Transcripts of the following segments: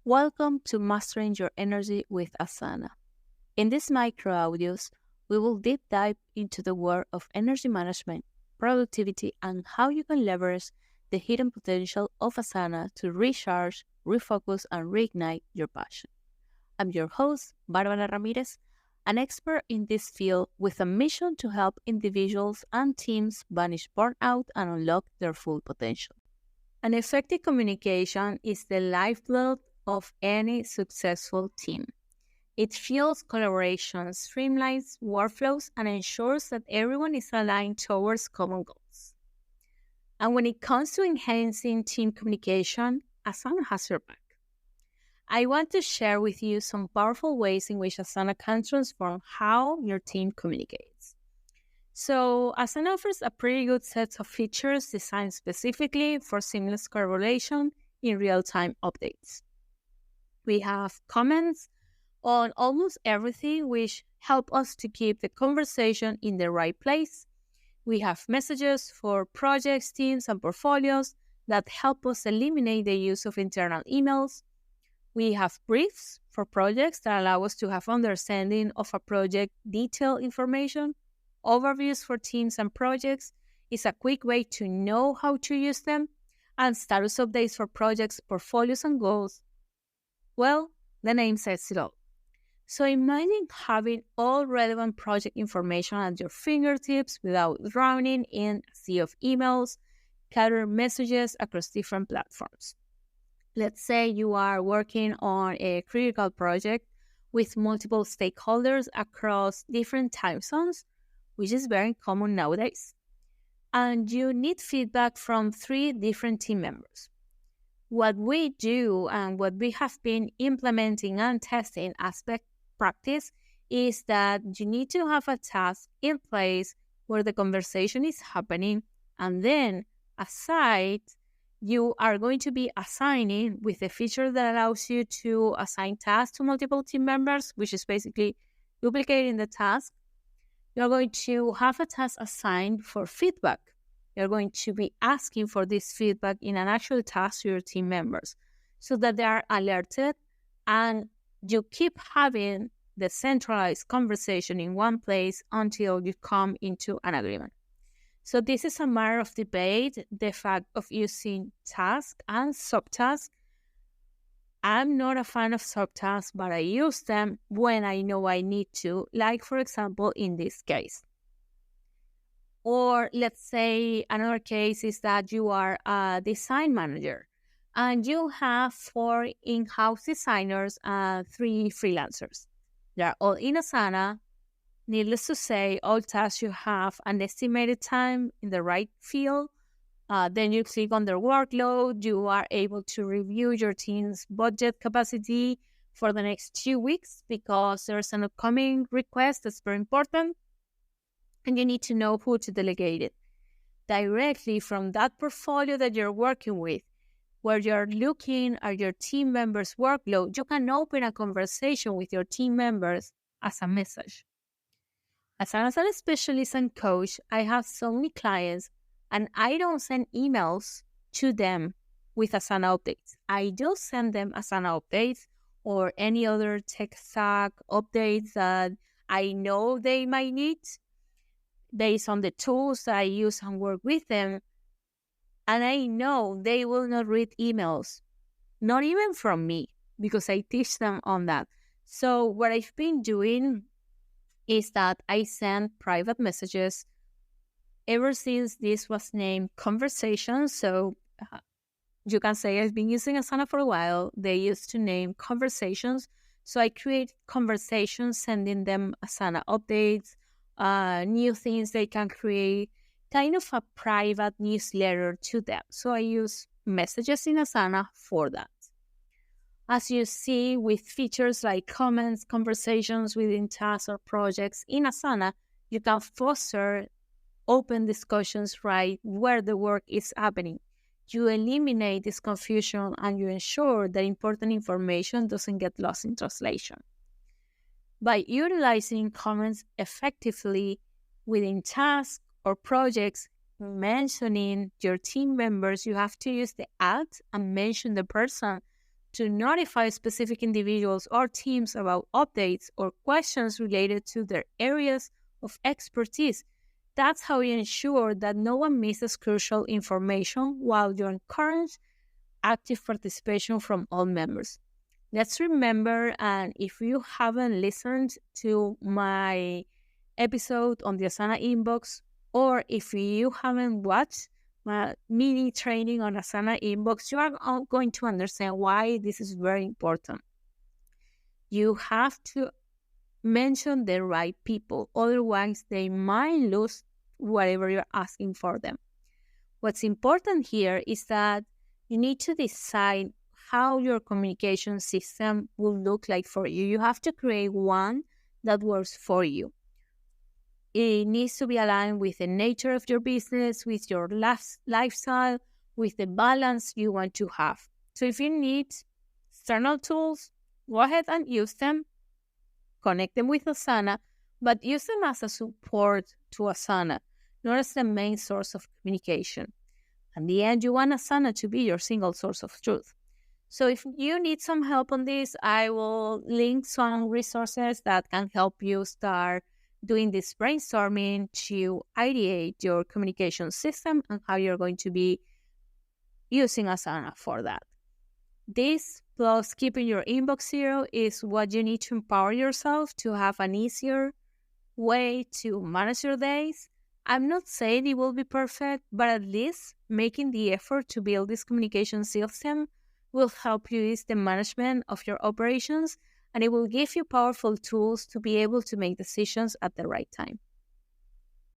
Welcome to Mastering Your Energy with Asana. In these micro audios, we will deep dive into the world of energy management, productivity, and how you can leverage the hidden potential of Asana to recharge, refocus, and reignite your passion. I'm your host, Barbara Ramirez, an expert in this field with a mission to help individuals and teams banish burnout and unlock their full potential. An effective communication is the lifeblood of any successful team. It fuels collaboration, streamlines workflows, and ensures that everyone is aligned towards common goals. And when it comes to enhancing team communication, Asana has your back. I want to share with you some powerful ways in which Asana can transform how your team communicates. So, Asana offers a pretty good set of features designed specifically for seamless collaboration in real-time updates. We have comments on almost everything, which help us to keep the conversation in the right place. We have messages for projects, teams, and portfolios that help us eliminate the use of internal emails. We have briefs for projects that allow us to have understanding of a project detailed information. Overviews for teams and projects is a quick way to know how to use them. And status updates for projects, portfolios, and goals. Well, the name says it all. So imagine having all relevant project information at your fingertips without drowning in a sea of emails, scattered messages across different platforms. Let's say you are working on a critical project with multiple stakeholders across different time zones, which is very common nowadays, and you need feedback from 3 different team members. What we do and what we have been implementing and testing as best practice is that you need to have a task in place where the conversation is happening, and then aside, you are going to be assigning with a feature that allows you to assign tasks to multiple team members, which is basically duplicating the task. You're going to have a task assigned for feedback. You're going to be asking for this feedback in an actual task to your team members so that they are alerted and you keep having the centralized conversation in one place until you come into an agreement. So this is a matter of debate, the fact of using task and subtask. I'm not a fan of subtasks, but I use them when I know I need to, like, for example, in this case. Or let's say another case is that you are a design manager and you have 4 in-house designers and 3 freelancers. They're all in Asana. Needless to say, all tasks you have an estimated time in the right field. Then you click on their workload. You are able to review your team's budget capacity for the next 2 weeks because there's an upcoming request that's very important. And you need to know who to delegate it directly from that portfolio that you're working with, where you're looking at your team members' workload. You can open a conversation with your team members as a message. As an Asana specialist and coach, I have so many clients, and I don't send emails to them with Asana updates. I do send them Asana updates or any other tech stack updates that I know they might need based on the tools that I use and work with them. And I know they will not read emails, not even from me, because I teach them on that. So what I've been doing is that I send private messages ever since this was named Conversations. So you can say I've been using Asana for a while. They used to name Conversations. So I create conversations, sending them Asana updates, new things they can create, kind of a private newsletter to them. So I use messages in Asana for that. As you see with features like comments, conversations within tasks or projects in Asana, you can foster open discussions right where the work is happening. You eliminate this confusion and you ensure that important information doesn't get lost in translation. By utilizing comments effectively within tasks or projects, mentioning your team members, you have to use the at and mention the person to notify specific individuals or teams about updates or questions related to their areas of expertise. That's how you ensure that no one misses crucial information while you encourage active participation from all members. Let's remember, and if you haven't listened to my episode on the Asana inbox, or if you haven't watched my mini training on Asana inbox, you are going to understand why this is very important. You have to mention the right people, otherwise they might lose whatever you're asking for them. What's important here is that you need to decide how your communication system will look like for you. You have to create one that works for you. It needs to be aligned with the nature of your business, with your lifestyle, with the balance you want to have. So if you need external tools, go ahead and use them. Connect them with Asana, but use them as a support to Asana, not as the main source of communication. In the end, you want Asana to be your single source of truth. So if you need some help on this, I will link some resources that can help you start doing this brainstorming to ideate your communication system and how you're going to be using Asana for that. This plus keeping your inbox zero is what you need to empower yourself to have an easier way to manage your days. I'm not saying it will be perfect, but at least making the effort to build this communication system will help you ease the management of your operations, and it will give you powerful tools to be able to make decisions at the right time.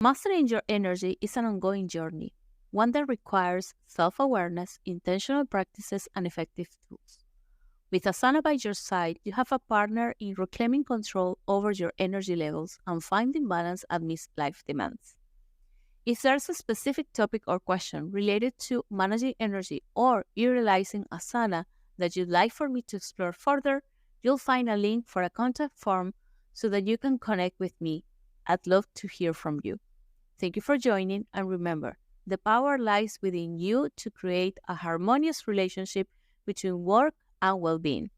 Mastering your energy is an ongoing journey, one that requires self-awareness, intentional practices, and effective tools. With Asana by your side, you have a partner in reclaiming control over your energy levels and finding balance amidst life demands. If there's a specific topic or question related to managing energy or utilizing Asana that you'd like for me to explore further, you'll find a link for a contact form so that you can connect with me. I'd love to hear from you. Thank you for joining, and remember, the power lies within you to create a harmonious relationship between work and well-being.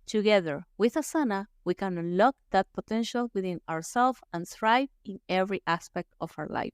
Together with Asana, we can unlock that potential within ourselves and thrive in every aspect of our lives.